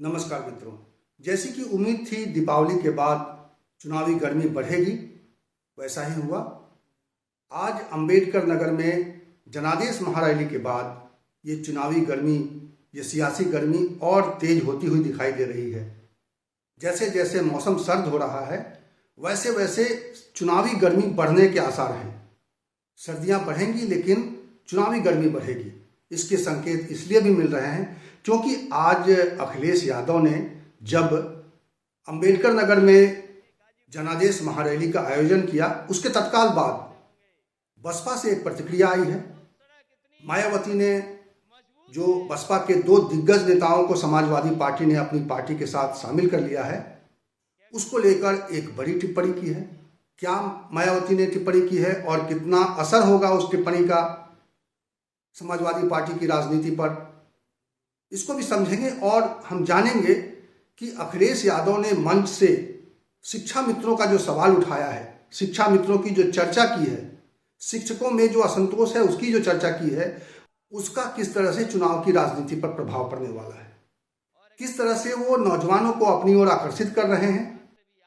नमस्कार मित्रों, जैसी कि उम्मीद थी दीपावली के बाद चुनावी गर्मी बढ़ेगी, वैसा ही हुआ। आज अंबेडकर नगर में जनादेश महारैली के बाद ये चुनावी गर्मी, ये सियासी गर्मी और तेज होती हुई दिखाई दे रही है। जैसे जैसे मौसम सर्द हो रहा है वैसे वैसे चुनावी गर्मी बढ़ने के आसार हैं। सर्दियां बढ़ेंगी लेकिन चुनावी गर्मी बढ़ेगी, इसके संकेत इसलिए भी मिल रहे हैं क्योंकि आज अखिलेश यादव ने जब अंबेडकर नगर में जनादेश महारैली का आयोजन किया, उसके तत्काल बाद बसपा से एक प्रतिक्रिया आई है। मायावती ने, जो बसपा के दो दिग्गज नेताओं को समाजवादी पार्टी ने अपनी पार्टी के साथ शामिल कर लिया है, उसको लेकर एक बड़ी टिप्पणी की है। क्या मायावती ने टिप्पणी की है और कितना असर होगा उस टिप्पणी का समाजवादी पार्टी की राजनीति पर, इसको भी समझेंगे और हम जानेंगे कि अखिलेश यादव ने मंच से शिक्षा मित्रों का जो सवाल उठाया है, शिक्षा मित्रों की जो चर्चा की है, शिक्षकों में जो असंतोष है उसकी जो चर्चा की है, उसका किस तरह से चुनाव की राजनीति पर प्रभाव पड़ने वाला है। किस तरह से वो नौजवानों को अपनी ओर आकर्षित कर रहे हैं,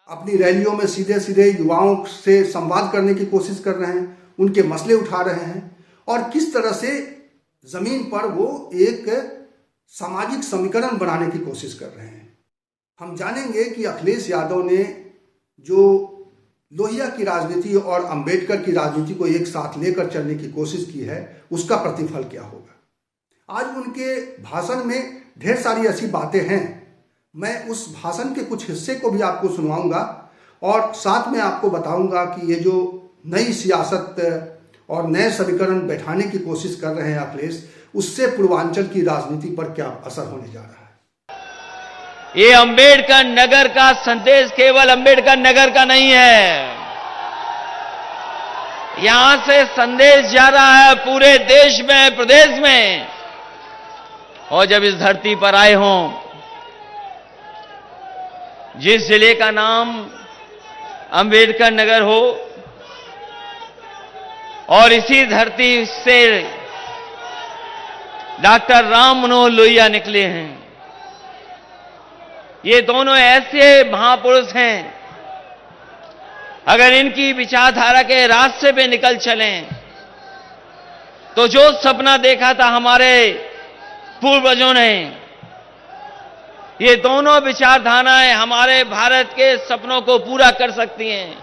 अपनी रैलियों में सीधे सीधे युवाओं से संवाद करने की कोशिश कर रहे हैं, उनके मसले उठा रहे हैं और किस तरह से जमीन पर वो एक सामाजिक समीकरण बनाने की कोशिश कर रहे हैं। हम जानेंगे कि अखिलेश यादव ने जो लोहिया की राजनीति और अंबेडकर की राजनीति को एक साथ लेकर चलने की कोशिश की है, उसका प्रतिफल क्या होगा। आज उनके भाषण में ढेर सारी ऐसी बातें हैं, मैं उस भाषण के कुछ हिस्से को भी आपको सुनवाऊंगा और साथ में आपको बताऊंगा कि ये जो नई सियासत और नए समीकरण बैठाने की कोशिश कर रहे हैं अखिलेश, उससे पूर्वांचल की राजनीति पर क्या असर होने जा रहा है। ये अंबेडकर नगर का संदेश केवल अंबेडकर नगर का नहीं है, यहां से संदेश जा रहा है पूरे देश में, प्रदेश में। और जब इस धरती पर आए हों, जिस जिले का नाम अंबेडकर नगर हो और इसी धरती से डॉक्टर राम मनोहर लोहिया निकले हैं, ये दोनों ऐसे महापुरुष हैं, अगर इनकी विचारधारा के रास्ते पे निकल चलें तो जो सपना देखा था हमारे पूर्वजों ने, ये दोनों विचारधाराएं हमारे भारत के सपनों को पूरा कर सकती हैं।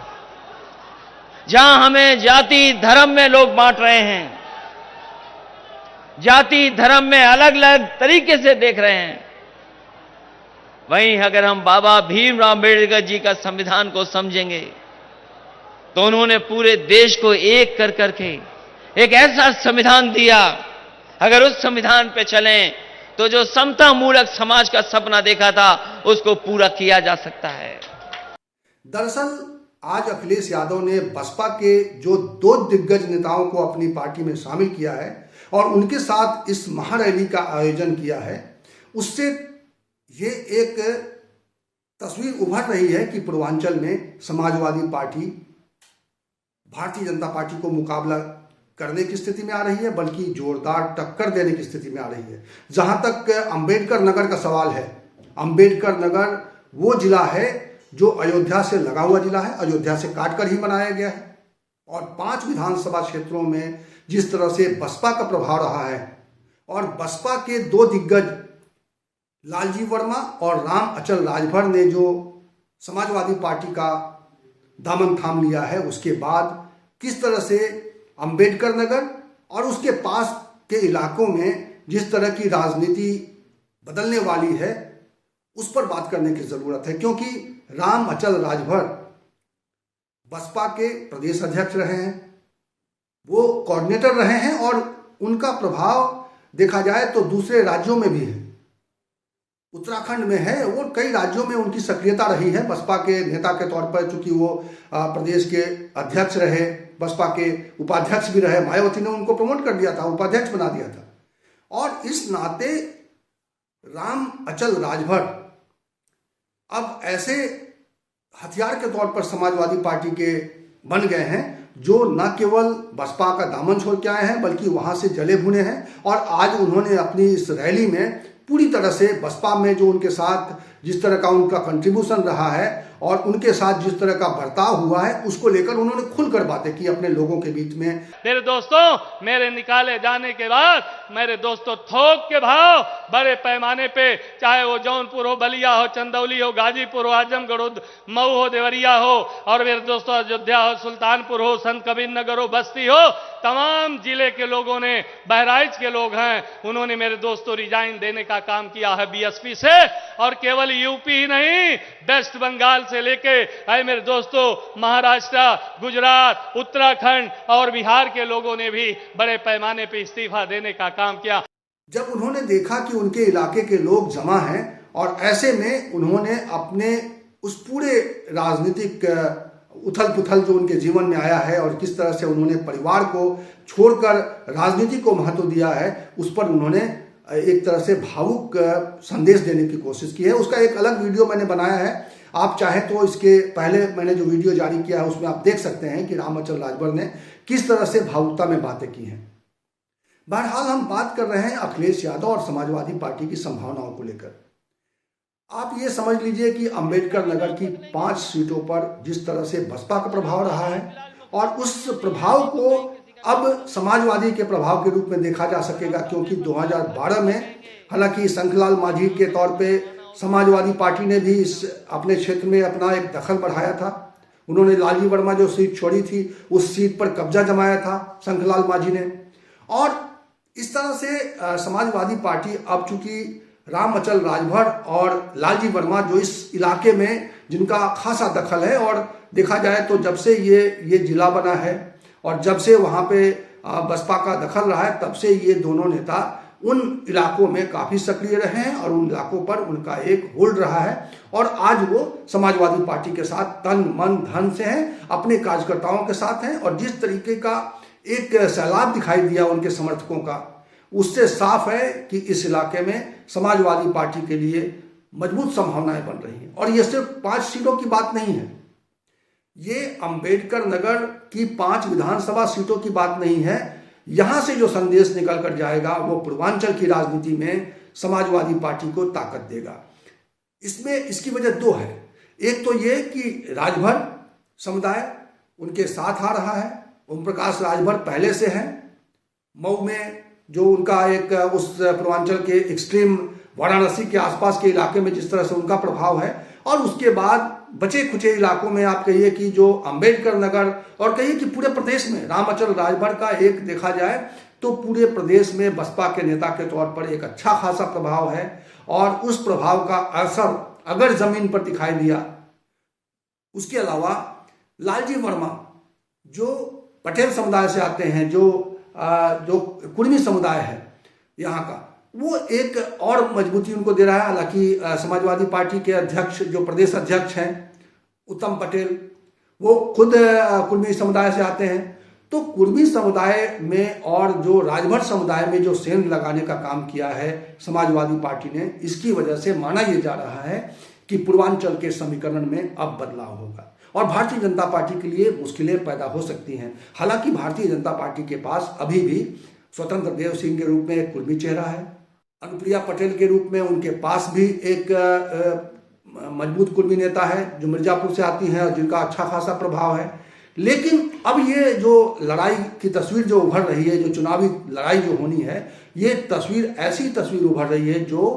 जहां हमें जाति धर्म में लोग बांट रहे हैं, जाति धर्म में अलग अलग तरीके से देख रहे हैं, वहीं अगर हम बाबा भीमराव अम्बेडकर जी का संविधान को समझेंगे तो उन्होंने पूरे देश को एक कर करके एक ऐसा संविधान दिया, अगर उस संविधान पे चलें तो जो समता मूलक समाज का सपना देखा था उसको पूरा किया जा सकता है। दरअसल आज अखिलेश यादव ने बसपा के जो दो दिग्गज नेताओं को अपनी पार्टी में शामिल किया है और उनके साथ इस महारैली का आयोजन किया है, उससे ये एक तस्वीर उभर रही है कि पूर्वांचल में समाजवादी पार्टी भारतीय जनता पार्टी को मुकाबला करने की स्थिति में आ रही है, बल्कि जोरदार टक्कर देने की स्थिति में आ रही है। जहां तक अंबेडकर नगर का सवाल है, अंबेडकर नगर वो जिला है जो अयोध्या से लगा हुआ जिला है, अयोध्या से काटकर ही बनाया गया है और 5 विधानसभा क्षेत्रों में जिस तरह से बसपा का प्रभाव रहा है और बसपा के दो दिग्गज लालजी वर्मा और राम अचल राजभर ने जो समाजवादी पार्टी का दामन थाम लिया है, उसके बाद किस तरह से अंबेडकर नगर और उसके पास के इलाकों में जिस तरह की राजनीति बदलने वाली है, उस पर बात करने की जरूरत है। क्योंकि राम अचल राजभर बसपा के प्रदेश अध्यक्ष रहे हैं, वो कोऑर्डिनेटर रहे हैं और उनका प्रभाव देखा जाए तो दूसरे राज्यों में भी है, उत्तराखंड में है, वो कई राज्यों में उनकी सक्रियता रही है बसपा के नेता के तौर पर। चूंकि वो प्रदेश के अध्यक्ष रहे, बसपा के उपाध्यक्ष भी रहे, मायावती ने उनको प्रमोट कर दिया था, उपाध्यक्ष बना दिया था और इस नाते राम अचल राजभर अब ऐसे हथियार के तौर पर समाजवादी पार्टी के बन गए हैं जो न केवल बसपा का दामन छोड़ के आए हैं बल्कि वहां से जले भुने हैं और आज उन्होंने अपनी इस रैली में पूरी तरह से बसपा में जो उनके साथ जिस तरह का उनका कंट्रीब्यूशन रहा है और उनके साथ जिस तरह का बर्ताव हुआ है उसको लेकर उन्होंने खुलकर बातें की अपने लोगों के बीच में। मेरे दोस्तों, मेरे निकाले जाने के बाद मेरे दोस्तों थोक के भाव बड़े पैमाने पे, चाहे वो जौनपुर हो, बलिया हो, चंदौली हो, गाजीपुर हो, आजमगढ़ हो, मऊ हो, देवरिया हो, और मेरे दोस्तों अयोध्या हो, सुल्तानपुर हो, संत कबीर नगर हो, बस्ती हो, तमाम जिले के लोगों ने, बहराइच के लोग हैं, उन्होंने मेरे दोस्तों रिजाइन देने का काम किया है बीएसपी से। और केवल यूपी ही नहीं, वेस्ट बंगाल से लेके आए मेरे दोस्तों महाराष्ट्र, गुजरात, उत्तराखंड और बिहार के लोगों ने भी बड़े पैमाने पे इस्तीफा देने का काम किया। जब उन्होंने देखा कि उनके इलाके के लोग जमा हैं और ऐसे में उन्होंने अपने उस पूरे राजनीतिक उथल पुथल जो उनके जीवन में आया है और किस तरह से उन्होंने परिवार को छोड़कर राजनीति को महत्व दिया है, उस पर उन्होंने एक तरह से भावुक संदेश देने की कोशिश की है। उसका एक अलग वीडियो मैंने बनाया है, आप चाहे तो इसके पहले मैंने जो वीडियो जारी किया है उसमें आप देख सकते हैं कि रामअचल राजभर ने किस तरह से भावुकता में बातें की हैं। बहरहाल हम बात कर रहे हैं अखिलेश यादव और समाजवादी पार्टी की संभावनाओं को लेकर। आप ये समझ लीजिए कि अंबेडकर नगर की 5 सीटों पर जिस तरह से बसपा का प्रभाव रहा है और उस प्रभाव को अब समाजवादी के प्रभाव के रूप में देखा जा सकेगा, क्योंकि 2012 में हालांकि शंखलाल मांझी के तौर पे समाजवादी पार्टी ने भी इस अपने क्षेत्र में अपना एक दखल बढ़ाया था। उन्होंने लालजी वर्मा जो सीट छोड़ी थी उस सीट पर कब्जा जमाया था शंखलाल मांझी ने। और इस तरह से समाजवादी पार्टी अब चूंकि रामअचल राजभर और लालजी वर्मा जो इस इलाके में जिनका खासा दखल है, और देखा जाए तो जब से ये जिला बना है और जब से वहाँ पे बसपा का दखल रहा है, तब से ये दोनों नेता उन इलाकों में काफ़ी सक्रिय रहे हैं और उन इलाकों पर उनका एक होल्ड रहा है। और आज वो समाजवादी पार्टी के साथ तन मन धन से हैं, अपने कार्यकर्ताओं के साथ हैं, और जिस तरीके का एक सैलाब दिखाई दिया उनके समर्थकों का, उससे साफ है कि इस इलाके में समाजवादी पार्टी के लिए मजबूत संभावनाएं बन रही हैं। और ये सिर्फ 5 सीटों की बात नहीं है, ये अंबेडकर नगर की 5 विधानसभा सीटों की बात नहीं है। यहां से जो संदेश निकल कर जाएगा वो पूर्वांचल की राजनीति में समाजवादी पार्टी को ताकत देगा। इसमें इसकी वजह 2 है। एक तो ये कि राजभर समुदाय उनके साथ आ रहा है, ओम प्रकाश राजभर पहले से हैं। मऊ में जो उनका एक उस पूर्वांचल के एक्सट्रीम वाराणसी के आसपास के इलाके में जिस तरह से उनका प्रभाव है, और उसके बाद बचे खुचे इलाकों में आप कहिए कि जो अंबेडकर नगर और कहिए कि पूरे प्रदेश में रामअचल राजभर का एक देखा जाए तो पूरे प्रदेश में बसपा के नेता के तौर पर एक अच्छा खासा प्रभाव है। और उस प्रभाव का असर अगर जमीन पर दिखाई दिया, उसके अलावा लालजी वर्मा जो पटेल समुदाय से आते हैं, जो कुर्मी समुदाय है यहाँ का, वो एक और मजबूती उनको दे रहा है। हालांकि समाजवादी पार्टी के अध्यक्ष जो प्रदेश अध्यक्ष हैं उत्तम पटेल, वो खुद कुर्मी समुदाय से आते हैं। तो कुर्मी समुदाय में और जो राजभर समुदाय में जो सेंध लगाने का काम किया है समाजवादी पार्टी ने, इसकी वजह से माना यह जा रहा है कि पूर्वांचल के समीकरण में अब बदलाव होगा और भारतीय जनता पार्टी के लिए मुश्किलें पैदा हो सकती हैं। हालांकि भारतीय जनता पार्टी के पास अभी भी स्वतंत्र देव सिंह के रूप में एक कुर्मी चेहरा है, अनुप्रिया पटेल के रूप में उनके पास भी एक मजबूत कुर्मी नेता है जो मिर्जापुर से आती हैं और जिनका अच्छा खासा प्रभाव है। लेकिन अब ये जो लड़ाई की तस्वीर जो उभर रही है, जो चुनावी लड़ाई जो होनी है, ये तस्वीर ऐसी तस्वीर उभर रही है जो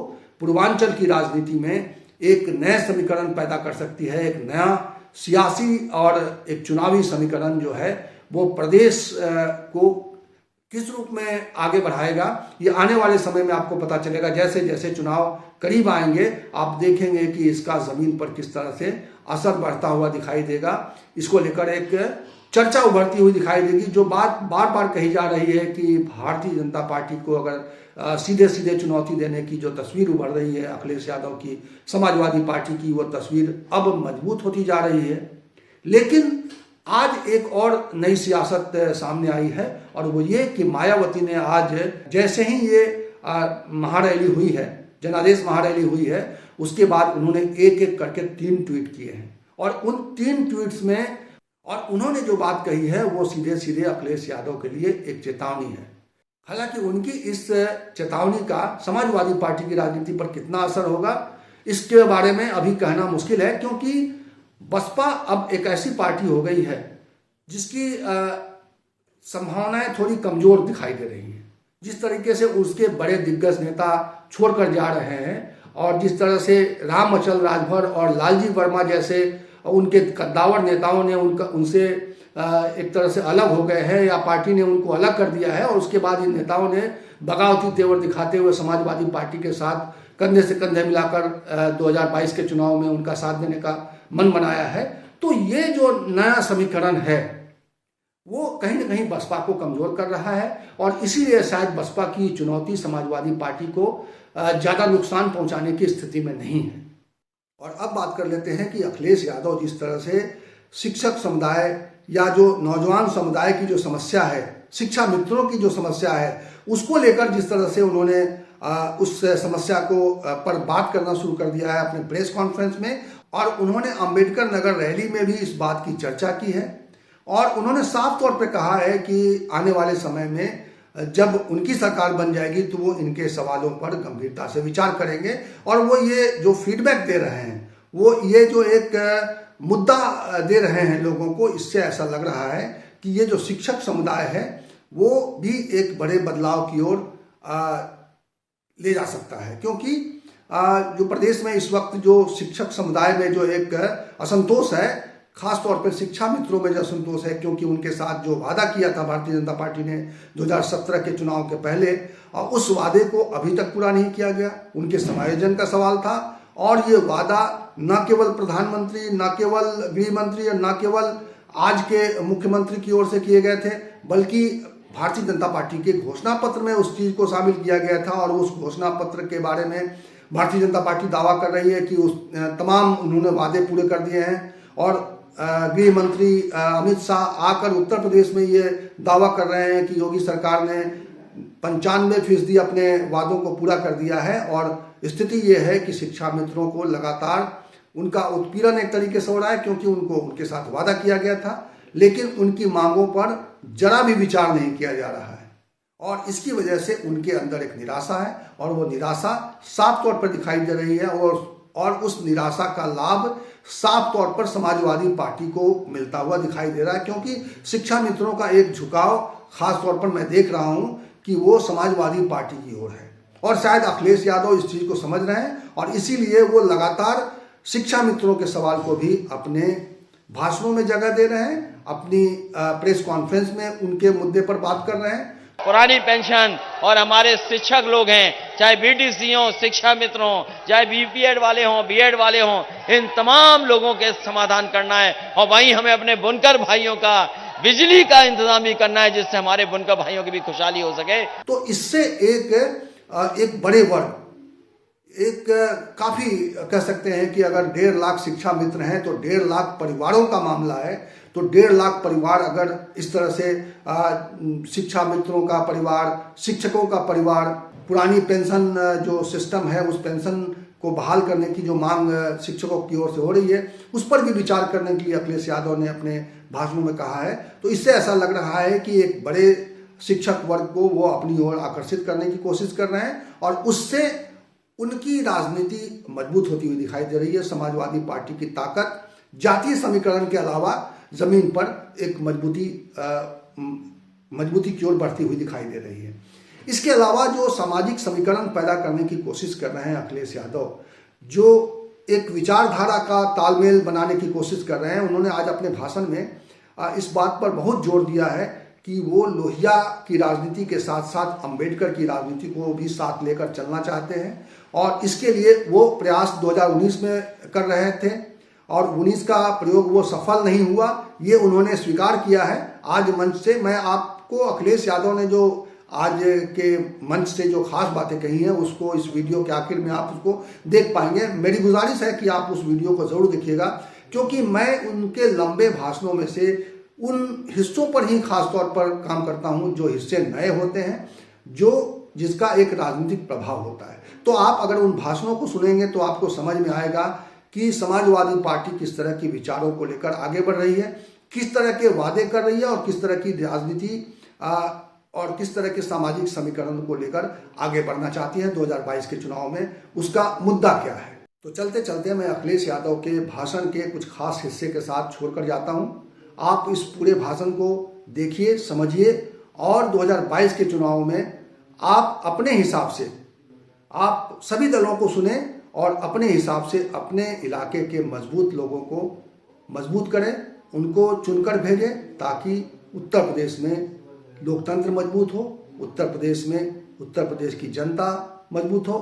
पूर्वांचल की राजनीति में एक नए समीकरण पैदा कर सकती है। एक नया सियासी और एक चुनावी समीकरण जो है वो प्रदेश को किस रूप में आगे बढ़ाएगा, ये आने वाले समय में आपको पता चलेगा। जैसे जैसे चुनाव करीब आएंगे आप देखेंगे कि इसका जमीन पर किस तरह से असर बढ़ता हुआ दिखाई देगा। इसको लेकर एक चर्चा उभरती हुई दिखाई देगी। जो बात बार बार कही जा रही है कि भारतीय जनता पार्टी को अगर सीधे सीधे चुनौती देने की जो तस्वीर उभर रही है अखिलेश यादव की, समाजवादी पार्टी की, वो तस्वीर अब मजबूत होती जा रही है। लेकिन आज एक और नई सियासत सामने आई है और वो ये कि मायावती ने आज जैसे ही ये महारैली हुई है, जनादेश महारैली हुई है, उसके बाद उन्होंने एक एक करके 3 ट्वीट किए हैं और उन 3 ट्वीट्स में और उन्होंने जो बात कही है वो सीधे सीधे अखिलेश यादव के लिए एक चेतावनी है। हालांकि उनकी इस चेतावनी का समाजवादी पार्टी की राजनीति पर कितना असर होगा इसके बारे में अभी कहना मुश्किल है, क्योंकि बसपा अब एक ऐसी पार्टी हो गई है जिसकी संभावनाएं थोड़ी कमजोर दिखाई दे रही हैं। जिस तरीके से उसके बड़े दिग्गज नेता छोड़कर जा रहे हैं और जिस तरह से राम अचल राजभर और लालजी वर्मा जैसे उनके कद्दावर नेताओं ने उनसे एक तरह से अलग हो गए हैं या पार्टी ने उनको अलग कर दिया है, और उसके बाद इन नेताओं ने बगावती तेवर दिखाते हुए समाजवादी पार्टी के साथ कंधे से कंधे मिलाकर 2022 के चुनाव में उनका साथ देने का मन बनाया है। तो ये जो नया समीकरण है वो कहीं ना कहीं बसपा को कमजोर कर रहा है, और इसीलिए शायद बसपा की चुनौती समाजवादी पार्टी को ज्यादा नुकसान पहुंचाने की स्थिति में नहीं है। और अब बात कर लेते हैं कि अखिलेश यादव जिस तरह से शिक्षक समुदाय या जो नौजवान समुदाय की जो समस्या है, शिक्षा मित्रों की जो समस्या है, उसको लेकर जिस तरह से उन्होंने उस समस्या को पर बात करना शुरू कर दिया है अपने प्रेस कॉन्फ्रेंस में, और उन्होंने अंबेडकर नगर रैली में भी इस बात की चर्चा की है, और उन्होंने साफ तौर पे कहा है कि आने वाले समय में जब उनकी सरकार बन जाएगी तो वो इनके सवालों पर गंभीरता से विचार करेंगे। और वो ये जो फीडबैक दे रहे हैं, वो ये जो एक मुद्दा दे रहे हैं लोगों को, इससे ऐसा लग रहा है कि ये जो शिक्षक समुदाय है वो भी एक बड़े बदलाव की ओर ले जा सकता है। क्योंकि जो प्रदेश में इस वक्त जो शिक्षक समुदाय में जो एक असंतोष है, खासतौर पर शिक्षा मित्रों में जो असंतोष है, क्योंकि उनके साथ जो वादा किया था भारतीय जनता पार्टी ने 2017 के चुनाव के पहले, और उस वादे को अभी तक पूरा नहीं किया गया। उनके समायोजन का सवाल था, और ये वादा न केवल प्रधानमंत्री, न केवल गृह मंत्री और न केवल आज के मुख्यमंत्री की ओर से किए गए थे, बल्कि भारतीय जनता पार्टी के घोषणा पत्र में उस चीज को शामिल किया गया था। और उस घोषणा पत्र के बारे में भारतीय जनता पार्टी दावा कर रही है कि उस तमाम उन्होंने वादे पूरे कर दिए हैं। और गृह मंत्री अमित शाह आकर उत्तर प्रदेश में ये दावा कर रहे हैं कि योगी सरकार ने 95% अपने वादों को पूरा कर दिया है। और स्थिति ये है कि शिक्षा मित्रों को लगातार उनका उत्पीड़न एक तरीके से हो रहा है, क्योंकि उनके साथ वादा किया गया था, लेकिन उनकी मांगों पर जरा भी विचार नहीं किया जा रहा है। और इसकी वजह से उनके अंदर एक निराशा है, और वो निराशा साफ तौर पर दिखाई दे रही है, और उस निराशा का लाभ साफ तौर पर समाजवादी पार्टी को मिलता हुआ दिखाई दे रहा है। क्योंकि शिक्षा मित्रों का एक झुकाव खास तौर पर मैं देख रहा हूं कि वो समाजवादी पार्टी की ओर है, और शायद अखिलेश यादव इस चीज को समझ रहे हैं, और इसीलिए वो लगातार शिक्षा मित्रों के सवाल को भी अपने भाषणों में जगह दे रहे हैं, अपनी प्रेस कॉन्फ्रेंस में उनके मुद्दे पर बात कर रहे हैं। पुरानी पेंशन और हमारे शिक्षक लोग हैं, चाहे बीटीसी हो, शिक्षा मित्र हो, चाहे बीपीएड वाले हों, बीएड वाले हों, इन तमाम लोगों के समाधान करना है। और वहीं हमें अपने बुनकर भाइयों का बिजली का इंतजाम भी करना है, जिससे हमारे बुनकर भाइयों की भी खुशहाली हो सके। तो इससे एक बड़े वर्ग, एक काफी कह सकते हैं कि अगर 1.5 लाख शिक्षा मित्र हैं तो 1.5 लाख परिवारों का मामला है। तो 1.5 लाख परिवार अगर इस तरह से शिक्षा मित्रों का परिवार, शिक्षकों का परिवार, पुरानी पेंशन जो सिस्टम है उस पेंशन को बहाल करने की जो मांग शिक्षकों की ओर से हो रही है, उस पर भी विचार करने के लिए अखिलेश यादव ने अपने भाषणों में कहा है। तो इससे ऐसा लग रहा है कि एक बड़े शिक्षक वर्ग को वो अपनी ओर आकर्षित करने की कोशिश कर रहे हैं, और उससे उनकी राजनीति मजबूत होती हुई दिखाई दे रही है। समाजवादी पार्टी की ताकत जातीय समीकरण के अलावा जमीन पर एक मजबूती की ओर बढ़ती हुई दिखाई दे रही है। इसके अलावा जो सामाजिक समीकरण पैदा करने की कोशिश कर रहे हैं अखिलेश यादव, जो एक विचारधारा का तालमेल बनाने की कोशिश कर रहे हैं, उन्होंने आज अपने भाषण में इस बात पर बहुत जोर दिया है कि वो लोहिया की राजनीति के साथ साथ अंबेडकर की राजनीति को भी साथ लेकर चलना चाहते हैं। और इसके लिए वो प्रयास 2019 में कर रहे थे, और 19 का प्रयोग वो सफल नहीं हुआ, ये उन्होंने स्वीकार किया है। आज मंच से मैं आपको अखिलेश यादव ने जो आज के मंच से जो खास बातें कही हैं उसको इस वीडियो के आखिर में आप उसको देख पाएंगे। मेरी गुजारिश है कि आप उस वीडियो को जरूर देखिएगा, क्योंकि मैं उनके लंबे भाषणों में से उन हिस्सों पर ही खास तौर पर काम करता हूं जो हिस्से नए होते हैं, जिसका एक राजनीतिक प्रभाव होता है। तो आप अगर उन भाषणों को सुनेंगे तो आपको समझ में आएगा कि समाजवादी पार्टी किस तरह की विचारों को लेकर आगे बढ़ रही है, किस तरह के वादे कर रही है, और किस तरह की राजनीति और किस तरह के सामाजिक समीकरण को लेकर आगे बढ़ना चाहती है 2022 के चुनाव में, उसका मुद्दा क्या है। तो चलते चलते मैं अखिलेश यादव के भाषण के कुछ खास हिस्से के साथ छोड़कर जाता हूं। आप इस पूरे भाषण को देखिए, समझिए और 2022 के चुनाव में आप अपने हिसाब से, आप सभी दलों को सुने और अपने हिसाब से अपने इलाके के मजबूत लोगों को मजबूत करें, उनको चुनकर भेजें ताकि उत्तर प्रदेश में लोकतंत्र मजबूत हो, उत्तर प्रदेश की जनता मजबूत हो,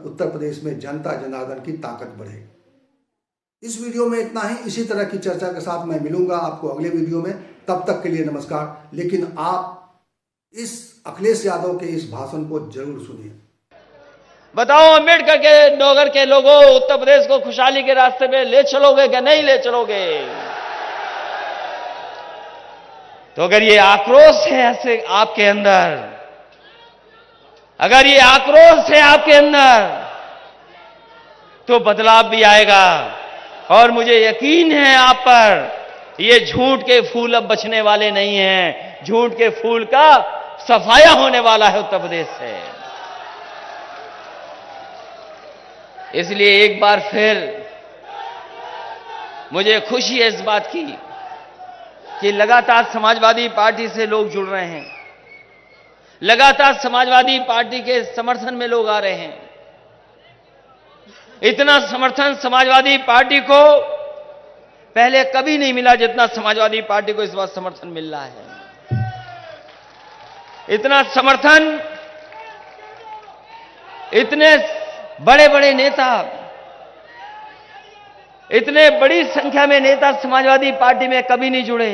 उत्तर प्रदेश में जनता जनार्दन की ताकत बढ़े। इस वीडियो में इतना ही। इसी तरह की चर्चा के साथ मैं मिलूंगा आपको अगले वीडियो में। तब तक के लिए नमस्कार। लेकिन आप इस अखिलेश यादव के इस भाषण को जरूर सुनिए। बताओ अंबेडकर के नगर के लोगों, उत्तर प्रदेश को खुशहाली के रास्ते पे ले चलोगे क्या नहीं ले चलोगे? तो अगर ये आक्रोश है ऐसे आपके अंदर, अगर ये आक्रोश है आपके अंदर, तो बदलाव भी आएगा। और मुझे यकीन है आप पर, ये झूठ के फूल अब बचने वाले नहीं हैं। झूठ के फूल का सफाया होने वाला है उत्तर प्रदेश से। इसलिए एक बार फिर मुझे खुशी है इस बात की कि लगातार समाजवादी पार्टी से लोग जुड़ रहे हैं, लगातार समाजवादी पार्टी के समर्थन में लोग आ रहे हैं। इतना समर्थन समाजवादी पार्टी को पहले कभी नहीं मिला जितना समाजवादी पार्टी को इस बार समर्थन मिल रहा है। इतना समर्थन, इतने बड़े बड़े नेता, इतने बड़ी संख्या में नेता समाजवादी पार्टी में कभी नहीं जुड़े।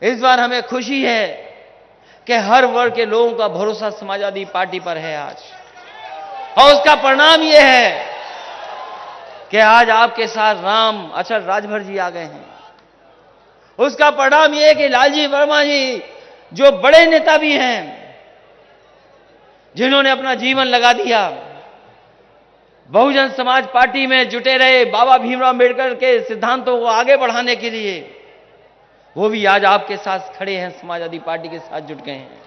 इस बार हमें खुशी है कि हर वर्ग के लोगों का भरोसा समाजवादी पार्टी पर है आज। और उसका परिणाम यह है कि आज आपके साथ राम अचल राजभर जी आ गए हैं। उसका परिणाम यह है कि लालजी वर्मा जी, जो बड़े नेता भी हैं, जिन्होंने अपना जीवन लगा दिया बहुजन समाज पार्टी में जुटे रहे, बाबा भीमराव अम्बेडकर के सिद्धांतों को आगे बढ़ाने के लिए, वो भी आज आपके साथ खड़े हैं, समाजवादी पार्टी के साथ जुट गए हैं।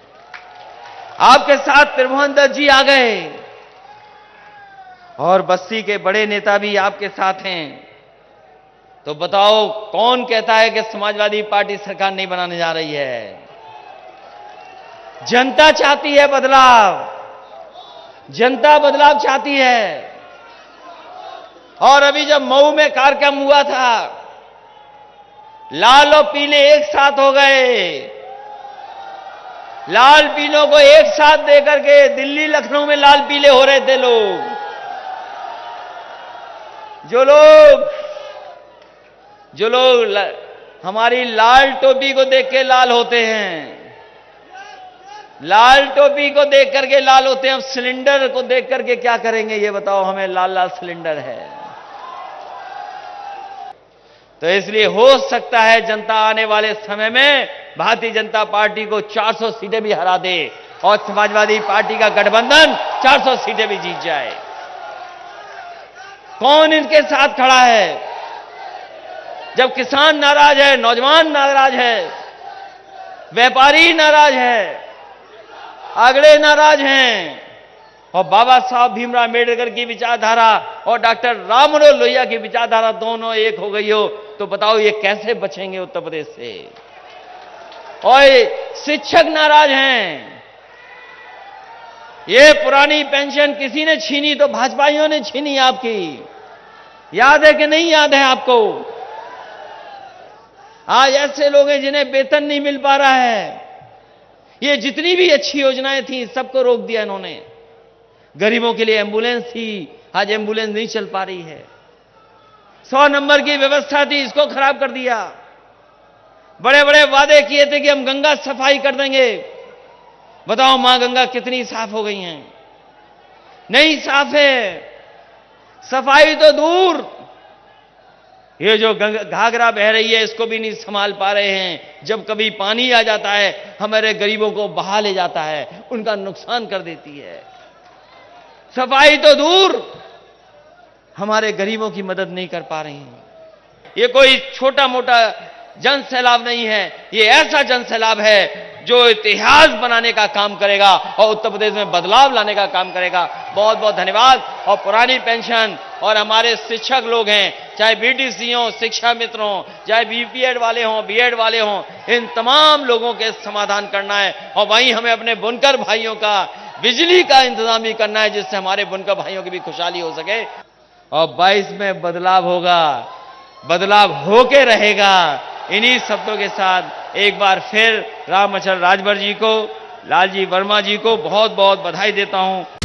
आपके साथ त्रिभुवन दत्त जी आ गए और बस्ती के बड़े नेता भी आपके साथ हैं। तो बताओ कौन कहता है कि समाजवादी पार्टी सरकार नहीं बनाने जा रही है? जनता चाहती है बदलाव, जनता बदलाव चाहती है। और अभी जब मऊ में कार्यक्रम हुआ था, लाल और पीले एक साथ हो गए। लाल पीलों को एक साथ देकर के दिल्ली लखनऊ में लाल पीले हो रहे थे लोग। जो लोग हमारी लाल टोपी को देख के लाल होते हैं, लाल टोपी को देख करके लाल होते हैं, अब सिलेंडर को देख करके क्या करेंगे ये बताओ? हमें लाल लाल सिलेंडर है। तो इसलिए हो सकता है जनता आने वाले समय में भारतीय जनता पार्टी को 400 सीटें भी हरा दे और समाजवादी पार्टी का गठबंधन 400 सीटें भी जीत जाए। कौन इनके साथ खड़ा है? जब किसान नाराज है, नौजवान नाराज है, व्यापारी नाराज है, अगड़े नाराज हैं, और बाबा साहब भीमराव अम्बेडकर की विचारधारा और डॉक्टर राम मनोहर लोहिया की विचारधारा दोनों एक हो गई हो, तो बताओ ये कैसे बचेंगे उत्तर प्रदेश से? और शिक्षक नाराज हैं। ये पुरानी पेंशन किसी ने छीनी तो भाजपाइयों ने छीनी आपकी। याद है कि नहीं याद है आपको? आज ऐसे लोग हैं जिन्हें वेतन नहीं मिल पा रहा है। ये जितनी भी अच्छी योजनाएं थी सबको रोक दिया इन्होंने। गरीबों के लिए एम्बुलेंस थी, आज एम्बुलेंस नहीं चल पा रही है। 100 नंबर की व्यवस्था थी, इसको खराब कर दिया। बड़े बड़े वादे किए थे कि हम गंगा सफाई कर देंगे। बताओ मां गंगा कितनी साफ हो गई हैं? नहीं साफ है। सफाई तो दूर, ये जो घाघरा बह रही है इसको भी नहीं संभाल पा रहे हैं। जब कभी पानी आ जाता है हमारे गरीबों को बहा ले जाता है, उनका नुकसान कर देती है। सफाई तो दूर, हमारे गरीबों की मदद नहीं कर पा रही हैं। ये कोई छोटा मोटा जन सैलाब नहीं है, ये ऐसा जन सैलाब है जो इतिहास बनाने का काम करेगा और उत्तर प्रदेश में बदलाव लाने का काम करेगा। बहुत बहुत धन्यवाद। और पुरानी पेंशन और हमारे शिक्षक लोग हैं, चाहे बीटीसी हो, शिक्षा मित्र हो, चाहे बीपीएड वाले हों, बीएड वाले हों, इन तमाम लोगों के समाधान करना है। और वहीं हमें अपने बुनकर भाइयों का बिजली का इंतजाम भी करना है, जिससे हमारे बुनकर भाइयों की भी खुशहाली हो सके। और 22 में बदलाव होगा, बदलाव होके रहेगा। इन्हीं शब्दों के साथ एक बार फिर रामअचल राजभर जी को, लालजी वर्मा जी को बहुत बहुत बधाई देता हूं।